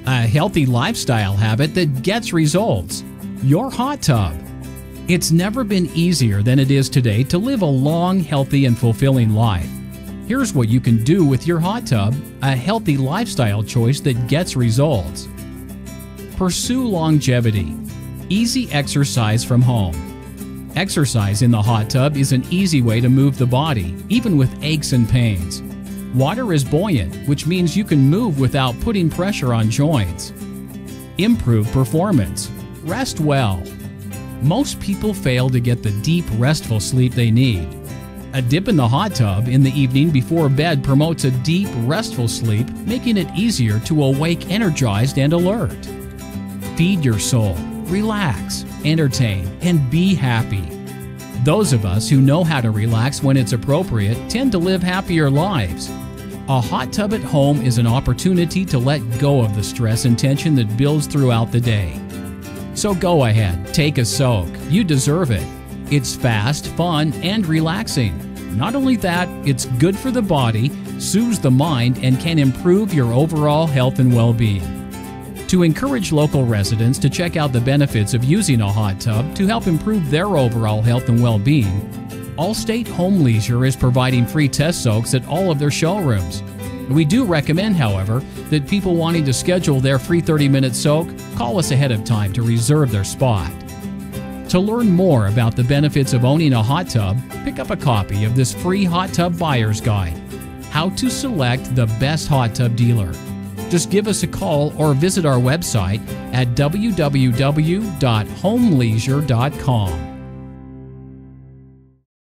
a healthy lifestyle habit that gets results. Your hot tub. It's never been easier than it is today to live a long, healthy, and fulfilling life. Here's what you can do with your hot tub, a healthy lifestyle choice that gets results. Pursue longevity. Easy exercise from home. Exercise in the hot tub is an easy way to move the body, even with aches and pains. Water is buoyant, which means you can move without putting pressure on joints. Improve performance. Rest well. Most people fail to get the deep, restful sleep they need. A dip in the hot tub in the evening before bed promotes a deep, restful sleep, making it easier to awake energized and alert. Feed your soul, relax, entertain, and be happy. Those of us who know how to relax when it's appropriate tend to live happier lives. A hot tub at home is an opportunity to let go of the stress and tension that builds throughout the day. So go ahead, take a soak. You deserve it. It's fast, fun, and relaxing. Not only that, it's good for the body, soothes the mind, and can improve your overall health and well-being. To encourage local residents to check out the benefits of using a hot tub to help improve their overall health and well-being, Allstate Home Leisure is providing free test soaks at all of their showrooms. We do recommend, however, that people wanting to schedule their free 30-minute soak call us ahead of time to reserve their spot. To learn more about the benefits of owning a hot tub, pick up a copy of this free hot tub buyer's guide, How to Select the Best Hot Tub Dealer. Just give us a call or visit our website at www.homeleisure.com.